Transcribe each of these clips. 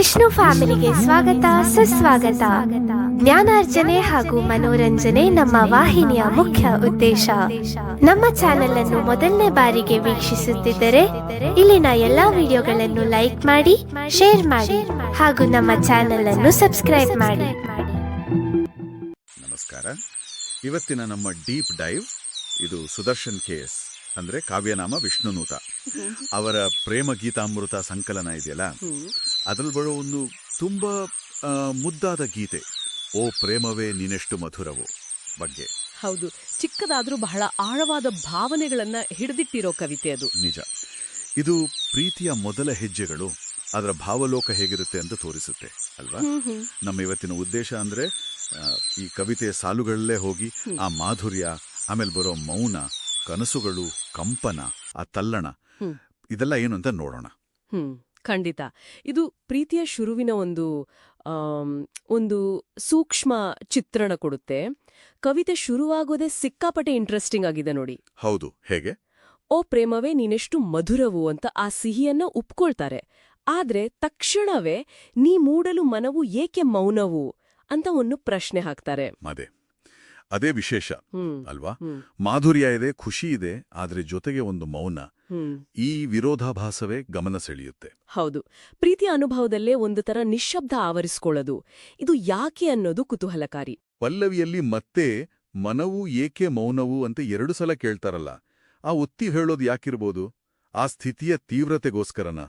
ವಿಷ್ಣು ಫ್ಯಾಮಿಲಿಗೆ ಸ್ವಾಗತ ಸುಸ್ವಾಗತ. ಜ್ಞಾನಾರ್ಜನೆ ಹಾಗೂ ಮನೋರಂಜನೆ ನಮ್ಮ ವಾಹಿನಿಯ ಮುಖ್ಯ ಉದ್ದೇಶ. ನಮ್ಮ ಚಾನೆಲ್ ಅನ್ನು ಮೊದಲನೇ ಬಾರಿಗೆ ವೀಕ್ಷಿಸುತ್ತಿದ್ದರೆ ಇಲ್ಲಿನ ಎಲ್ಲಾ ವಿಡಿಯೋಗಳನ್ನು ಲೈಕ್ ಮಾಡಿ, ಶೇರ್ ಮಾಡಿ ಹಾಗೂ ನಮ್ಮ ಚಾನೆಲ್ ಅನ್ನು ಸಬ್ಸ್ಕ್ರೈಬ್ ಮಾಡಿ. ನಮಸ್ಕಾರ. ಇವತ್ತಿನ ನಮ್ಮ ಡೀಪ್ ಡೈವ್ ಇದು ಸುದರ್ಶನ್ KS ಅಂದ್ರೆ ಕಾವ್ಯನಾಮ ವಿಷ್ಣುನೂತ ಅವರ ಪ್ರೇಮ ಗೀತಾಮೃತ ಸಂಕಲನ ಇದೆಯಲ್ಲ, ಅದ್ರಲ್ಲಿ ಬರೋ ಒಂದು ತುಂಬಾ ಮುದ್ದಾದ ಗೀತೆ ಓ ಪ್ರೇಮವೇ ನೀನೆಷ್ಟು ಮಧುರವೋ ಬಗ್ಗೆ. ಹೌದು, ಚಿಕ್ಕದಾದ್ರೂ ಬಹಳ ಆಳವಾದ ಭಾವನೆಗಳನ್ನ ಹಿಡಿದಿಟ್ಟಿರೋ ಕವಿತೆ ಅದು. ನಿಜ. ಇದು ಪ್ರೀತಿಯ ಮೊದಲ ಹೆಜ್ಜೆಗಳು, ಅದರ ಭಾವಲೋಕ ಹೇಗಿರುತ್ತೆ ಅಂತ ತೋರಿಸುತ್ತೆ ಅಲ್ವಾ? ನಮ್ಮ ಇವತ್ತಿನ ಉದ್ದೇಶ ಅಂದ್ರೆ ಈ ಕವಿತೆಯ ಸಾಲುಗಳಲ್ಲೇ ಹೋಗಿ ಆ ಮಾಧುರ್ಯ, ಆಮೇಲೆ ಬರೋ ಮೌನ, ಕನಸುಗಳು, ಕಂಪನ, ಆ ತಲ್ಲಣ, ಇದೆಲ್ಲ ಏನು ಅಂತ ನೋಡೋಣ. ಖಂಡಿತ. ಇದು ಪ್ರೀತಿಯ ಶುರುವಿನ ಒಂದು ಸೂಕ್ಷ್ಮ ಚಿತ್ರಣ ಕೊಡುತ್ತೆ. ಕವಿತೆ ಶುರುವಾಗೋದೇ ಸಿಕ್ಕಾಪಟ್ಟೆ ಇಂಟ್ರೆಸ್ಟಿಂಗ್ ಆಗಿದೆ ನೋಡಿ. ಹೌದು, ಹೇಗೆ? ಓ ಪ್ರೇಮವೇ ನೀನೆಷ್ಟು ಮಧುರವು ಅಂತ ಆ ಸಿಹಿಯನ್ನ ಒಪ್ಕೊಳ್ತಾರೆ. ಆದ್ರೆ ತಕ್ಷಣವೇ ನೀ ಮೂಡಲು ಮನವು ಏಕೆ ಮೌನವು ಅಂತ ಒಂದು ಪ್ರಶ್ನೆ ಹಾಕ್ತಾರೆ. ಅದೇ ವಿಶೇಷ ಅಲ್ವಾ? ಮಾಧುರ್ಯ ಇದೆ, ಖುಷಿ ಇದೆ, ಆದ್ರೆ ಜೊತೆಗೆ ಒಂದು ಮೌನ. ಈ ವಿರೋಧಾಭಾಸವೇ ಗಮನ ಸೆಳೆಯುತ್ತೆ. ಹೌದು, ಪ್ರೀತಿಯ ಅನುಭವದಲ್ಲೇ ಒಂದು ತರ ನಿಶ್ಶಬ್ದ ಆವರಿಸ್ಕೊಳ್ಳೋದು, ಇದು ಯಾಕೆ ಅನ್ನೋದು ಕುತೂಹಲಕಾರಿ. ಪಲ್ಲವಿಯಲ್ಲಿ ಮತ್ತೆ ಮನವು ಏಕೆ ಮೌನವು ಅಂತ 2 ಸಲ ಕೇಳ್ತಾರಲ್ಲ, ಆ ಒತ್ತಿ ಹೇಳೋದು ಯಾಕಿರ್ಬೋದು? ಆ ಸ್ಥಿತಿಯ ತೀವ್ರತೆಗೋಸ್ಕರನ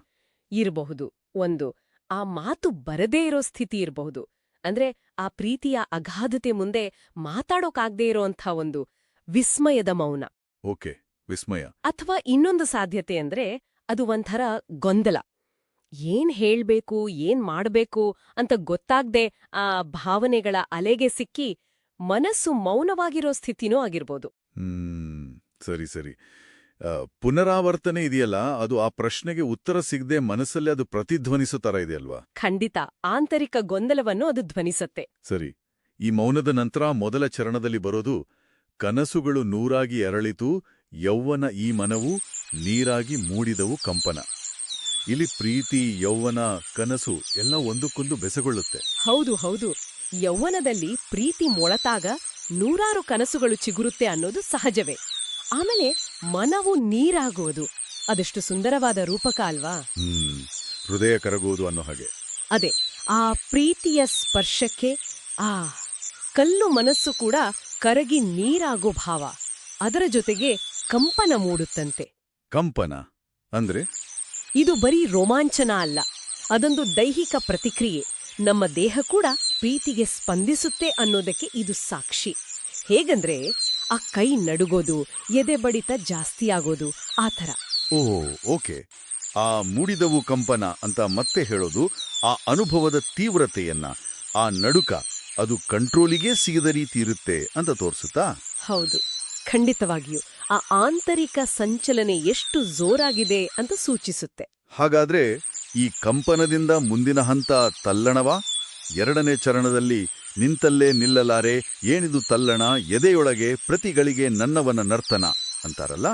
ಇರಬಹುದು. ಒಂದು, ಆ ಮಾತು ಬರದೇ ಇರೋ ಸ್ಥಿತಿ ಇರಬಹುದು. ಅಂದ್ರೆ ಆ ಪ್ರೀತಿಯ ಅಗಾಧತೆ ಮುಂದೆ ಮಾತಾಡೋಕಾಗ್ದೇ ಇರೋಂಥ ಒಂದು ವಿಸ್ಮಯದ ಮೌನ. ಓಕೆ, ವಿಸ್ಮಯ. ಅಥವಾ ಇನ್ನೊಂದು ಸಾಧ್ಯತೆ ಅಂದ್ರೆ ಅದು ಒಂಥರ ಗೊಂದಲ. ಏನ್ ಹೇಳ್ಬೇಕು, ಏನ್ ಮಾಡ್ಬೇಕು ಅಂತ ಗೊತ್ತಾಗ್ದೆ ಆ ಭಾವನೆಗಳ ಅಲೆಗೆ ಸಿಕ್ಕಿ ಮನಸ್ಸು ಮೌನವಾಗಿರೋ ಸ್ಥಿತಿನೂ ಆಗಿರ್ಬೋದು. ಸರಿ ಸರಿ. ಪುನರಾವರ್ತನೆ ಇದೆಯಲ್ಲ, ಅದು ಆ ಪ್ರಶ್ನೆಗೆ ಉತ್ತರ ಸಿಗದೆ ಮನಸ್ಸಲ್ಲಿ ಅದು ಪ್ರತಿಧ್ವನಿಸೋ ತರ ಇದೆಯಲ್ವಾ? ಖಂಡಿತ, ಆಂತರಿಕ ಗೊಂದಲವನ್ನು ಅದು ಧ್ವನಿಸತ್ತೆ. ಸರಿ. ಈ ಮೌನದ ನಂತರ ಮೊದಲ ಚರಣದಲ್ಲಿ ಬರೋದು ಕನಸುಗಳು ನೂರಾಗಿ ಅರಳಿತು, ಯೌವನ ಈ ಮನವು ನೀರಾಗಿ ಮೂಡಿದವು ಕಂಪನ. ಇಲ್ಲಿ ಪ್ರೀತಿ, ಯೌವನ, ಕನಸು ಎಲ್ಲ ಒಂದಕ್ಕೊಂದು ಬೆಸಗೊಳ್ಳುತ್ತೆ. ಹೌದು ಹೌದು. ಯೌವನದಲ್ಲಿ ಪ್ರೀತಿ ಮೊಳತಾಗ ನೂರಾರು ಕನಸುಗಳು ಚಿಗುರುತ್ತೆ ಅನ್ನೋದು ಸಹಜವೇ. ಆಮೇಲೆ ಮನವು ನೀರಾಗೋದು ಅದೆಷ್ಟು ಸುಂದರವಾದ ರೂಪಕ ಅಲ್ವಾ? ಹೃದಯ ಕರಗೋದು ಅನ್ನೋ ಹಾಗೆ. ಅದೇ, ಆ ಪ್ರೀತಿಯ ಸ್ಪರ್ಶಕ್ಕೆ ಆ ಕಲ್ಲು ಮನಸ್ಸು ಕೂಡ ಕರಗಿ ನೀರಾಗೋ ಭಾವ, ಅದರ ಜೊತೆಗೆ ಕಂಪನ ಮೂಡುತ್ತಂತೆ. ಕಂಪನ ಅಂದ್ರೆ ಇದು ಬರೀ ರೋಮಾಂಚನ ಅಲ್ಲ, ಅದೊಂದು ದೈಹಿಕ ಪ್ರತಿಕ್ರಿಯೆ. ನಮ್ಮ ದೇಹ ಕೂಡ ಪ್ರೀತಿಗೆ ಸ್ಪಂದಿಸುತ್ತೆ ಅನ್ನೋದಕ್ಕೆ ಇದು ಸಾಕ್ಷಿ. ಹೇಗಂದ್ರೆ ಆ ಕೈ ನಡುಗೋದು, ಎದೆ ಬಡಿತ ಜಾಸ್ತಿಯಾಗೋದು, ಆ ಥರ. ಓಕೆ. ಆ ಮೂಡಿದವು ಕಂಪನ ಅಂತ ಮತ್ತೆ ಹೇಳೋದು ಆ ಅನುಭವದ ತೀವ್ರತೆಯನ್ನ, ಆ ನಡುಕ, ಅದು ಕಂಟ್ರೋಲಿಗೆ ಸಿಗದ ರೀತಿ ಇರುತ್ತೆ ಅಂತ ತೋರಿಸುತ್ತಾ? ಹೌದು, ಖಂಡಿತವಾಗಿಯೂ. ಆ ಆಂತರಿಕ ಸಂಚಲನೆ ಎಷ್ಟು ಜೋರಾಗಿದೆ ಅಂತ ಸೂಚಿಸುತ್ತೆ. ಹಾಗಾದ್ರೆ ಈ ಕಂಪನದಿಂದ ಮುಂದಿನ ಹಂತ ತಲ್ಲಣವಾ? 2ನೇ ಚರಣದಲ್ಲಿ ನಿಂತಲ್ಲೇ ನಿಲ್ಲಲಾರೆ, ಏನಿದು ತಲ್ಲಣ, ಎದೆಯೊಳಗೆ ಪ್ರತಿಗಳಿಗೆ ನನ್ನವನ ನರ್ತನ ಅಂತಾರಲ್ಲ,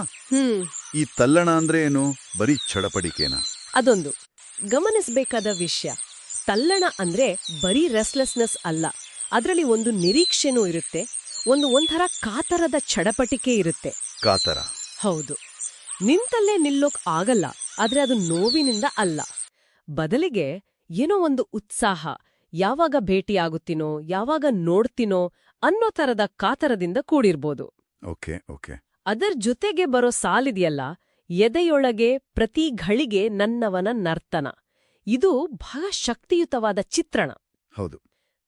ಈ ತಲ್ಲಣ ಅಂದ್ರೆ ಏನು? ಬರೀ ಚಡಪಡಿಕೆನಾ? ಅದೊಂದು ಗಮನಿಸಬೇಕಾದ ವಿಷಯ. ತಲ್ಲಣ ಅಂದ್ರೆ ಬರೀ ರೆಸ್ಲೆಸ್ನೆಸ್ ಅಲ್ಲ, ಅದರಲ್ಲಿ ಒಂದು ನಿರೀಕ್ಷೆನೂ ಇರುತ್ತೆ, ಒಂಥರ ಕಾತರದ ಚಡಪಟಿಕೆ ಇರುತ್ತೆ. ಕಾತರ? ಹೌದು. ನಿಂತಲ್ಲೇ ನಿಲ್ಲೋಕ್ ಆಗಲ್ಲ, ಆದ್ರೆ ಅದು ನೋವಿನಿಂದ ಅಲ್ಲ, ಬದಲಿಗೆ ಏನೋ ಒಂದು ಉತ್ಸಾಹ, ಯಾವಾಗ ಭೇಟಿಯಾಗುತ್ತೀನೋ, ಯಾವಾಗ ನೋಡ್ತೀನೋ ಅನ್ನೋ ತರದ ಕಾತರದಿಂದ ಕೂಡಿರ್ಬೋದು. ಅದರ ಜೊತೆಗೆ ಬರೋ ಸಾಲಿದೆಯಲ್ಲ, ಎದೆಯೊಳಗೆ ಪ್ರತಿ ಘಳಿಗೆ ನನ್ನವನ ನರ್ತನ, ಇದು ಬಹಳ ಶಕ್ತಿಯುತವಾದ ಚಿತ್ರಣ. ಹೌದು.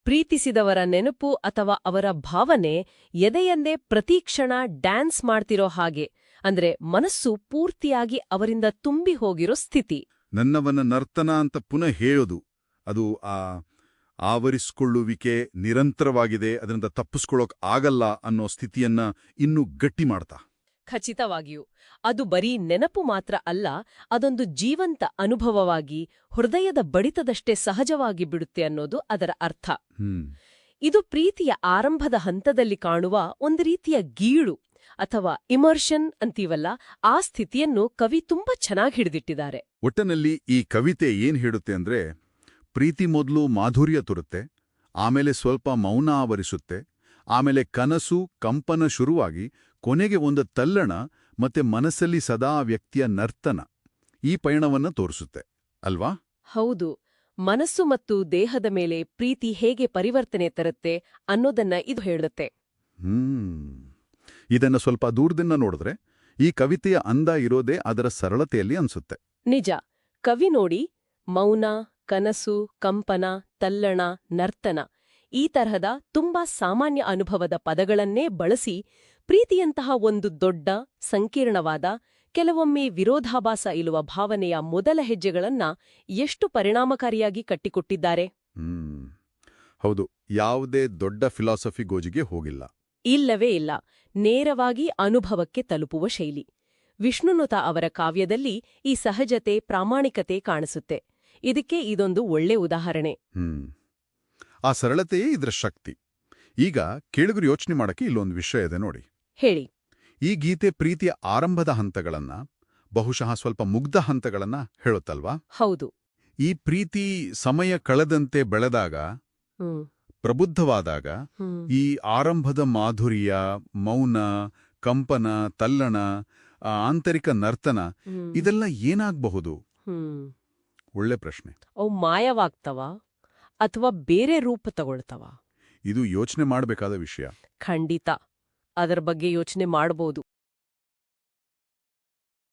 ಪ್ರೀತಿಸಿದವರ ನೆನಪು ಅಥವಾ ಅವರ ಭಾವನೆ ಎದೆಯಂದೇ ಪ್ರತಿಕ್ಷಣ ಡ್ಯಾನ್ಸ್ ಮಾಡ್ತಿರೋ ಹಾಗೆ, ಅಂದ್ರೆ ಮನಸ್ಸು ಪೂರ್ತಿಯಾಗಿ ಅವರಿಂದ ತುಂಬಿ ಹೋಗಿರೋ ಸ್ಥಿತಿ. ನನ್ನವನ ನರ್ತನ ಅಂತ ಪುನಃ ಹೇಳೋದು, ಅದು ಆ ಆವರಿಸಿಕೊಳ್ಳುವಿಕೆ ನಿರಂತರವಾಗಿದೆ, ಅದರಿಂದ ತಪ್ಪಿಸ್ಕೊಳ್ಳೋಕ್ ಆಗಲ್ಲ ಅನ್ನೋ ಸ್ಥಿತಿಯನ್ನ ಇನ್ನೂ ಗಟ್ಟಿ ಮಾಡ್ತಾ. ಖಚಿತವಾಗಿಯೂ. ಅದು ಬರೀ ನೆನಪು ಮಾತ್ರ ಅಲ್ಲ, ಅದೊಂದು ಜೀವಂತ ಅನುಭವವಾಗಿ ಹೃದಯದ ಬಡಿತದಷ್ಟೇ ಸಹಜವಾಗಿ ಬಿಡುತ್ತೆ ಅನ್ನೋದು ಅದರ ಅರ್ಥ. ಇದು ಪ್ರೀತಿಯ ಆರಂಭದ ಹಂತದಲ್ಲಿ ಕಾಣುವ ಒಂದು ರೀತಿಯ ಗೀಳು ಅಥವಾ ಇಮರ್ಷನ್ ಅಂತೀವಲ್ಲ, ಆ ಸ್ಥಿತಿಯನ್ನು ಕವಿ ತುಂಬಾ ಚೆನ್ನಾಗಿ ಹಿಡಿದಿಟ್ಟಿದ್ದಾರೆ. ಒಟ್ಟನಲ್ಲಿ ಈ ಕವಿತೆ ಏನ್ ಹೇಳುತ್ತೆ ಅಂದ್ರೆ, ಪ್ರೀತಿ ಮೊದಲು ಮಾಧುರ್ಯ ತುರುತ್ತೆ, ಆಮೇಲೆ ಸ್ವಲ್ಪ ಮೌನ ಆವರಿಸುತ್ತೆ, ಆಮೇಲೆ ಕನಸು ಕಂಪನ ಶುರುವಾಗಿ ಕೊನೆಗೆ ಒಂದು ತಲ್ಲಣ ಮತ್ತೆ ಮನಸ್ಸಲ್ಲಿ ಸದಾ ವ್ಯಕ್ತಿಯ ನರ್ತನ. ಈ ಪಯಣವನ್ನ ತೋರಿಸುತ್ತೆ ಅಲ್ವಾ? ಹೌದು. ಮನಸ್ಸು ಮತ್ತು ದೇಹದ ಮೇಲೆ ಪ್ರೀತಿ ಹೇಗೆ ಪರಿವರ್ತನೆ ತರುತ್ತೆ ಅನ್ನೋದನ್ನ ಇದು ಹೇಳುತ್ತೆ. ಇದನ್ನ ಸ್ವಲ್ಪ ದೂರದಿಂದ ನೋಡಿದ್ರೆ ಈ ಕವಿತೆಯ ಅಂದ ಇರೋದೇ ಅದರ ಸರಳತೆಯಲ್ಲಿ ಅನ್ಸುತ್ತೆ. ನಿಜ. ಕವಿ ನೋಡಿ, ಮೌನ, ಕನಸು, ಕಂಪನ, ತಲ್ಲಣ, ನರ್ತನ ಈ ತರಹದ ತುಂಬಾ ಸಾಮಾನ್ಯ ಅನುಭವದ ಪದಗಳನ್ನೇ ಬಳಸಿ ಪ್ರೀತಿಯಂತಹ ಒಂದು ದೊಡ್ಡ, ಸಂಕೀರ್ಣವಾದ, ಕೆಲವೊಮ್ಮೆ ವಿರೋಧಾಭಾಸ ಇರುವ ಭಾವನೆಯ ಮೊದಲ ಹೆಜ್ಜೆಗಳನ್ನ ಎಷ್ಟು ಪರಿಣಾಮಕಾರಿಯಾಗಿ ಕಟ್ಟಿಕೊಟ್ಟಿದ್ದಾರೆ. ಹೌದು, ಯಾವುದೇ ದೊಡ್ಡ ಫಿಲಾಸಫಿ ಗೋಜಿಗೆ ಹೋಗಿಲ್ಲ. ಇಲ್ಲವೇ ಇಲ್ಲ. ನೇರವಾಗಿ ಅನುಭವಕ್ಕೆ ತಲುಪುವ ಶೈಲಿ. ವಿಷ್ಣುನುತ ಅವರ ಕಾವ್ಯದಲ್ಲಿ ಈ ಸಹಜತೆ, ಪ್ರಾಮಾಣಿಕತೆ ಕಾಣಿಸುತ್ತೆ. ಇದಕ್ಕೆ ಇದೊಂದು ಒಳ್ಳೆ ಉದಾಹರಣೆ. ಆ ಸರಳತೆಯೇ ಇದರ ಶಕ್ತಿ. ಈಗ ಕೇಳುಗರು ಯೋಚನೆ ಮಾಡಕ್ಕೆ ಇಲ್ಲೊಂದು ವಿಷಯ ಇದೆ ನೋಡಿ. ಹೇಳಿ. ಈ ಗೀತೆ ಪ್ರೀತಿಯ ಆರಂಭದ ಹಂತಗಳನ್ನ, ಬಹುಶಃ ಸ್ವಲ್ಪ ಮುಗ್ಧ ಹಂತಗಳನ್ನ ಹೇಳುತ್ತಲ್ವಾ? ಹೌದು. ಈ ಪ್ರೀತಿ ಸಮಯ ಕಳೆದಂತೆ ಬೆಳೆದಾಗ, ಪ್ರಬುದ್ಧವಾದಾಗ ಈ ಆರಂಭದ ಮಾಧುರ್ಯ, ಮೌನ, ಕಂಪನ, ತಲ್ಲಣ, ಆಂತರಿಕ ನರ್ತನ ಇದೆಲ್ಲ ಏನಾಗಬಹುದು? ಒಳ್ಳೆ ಪ್ರಶ್ನೆ. ಅವು ಮಾಯವಾಗ್ತವ ಅಥವಾ ಬೇರೆ ರೂಪ ತಗೊಳ್ತವ? ಇದು ಯೋಚನೆ ಮಾಡಬೇಕಾದ ವಿಷಯ. ಖಂಡಿತ ಅದರ ಬಗ್ಗೆ ಯೋಚನೆ ಮಾಡಬಹುದು.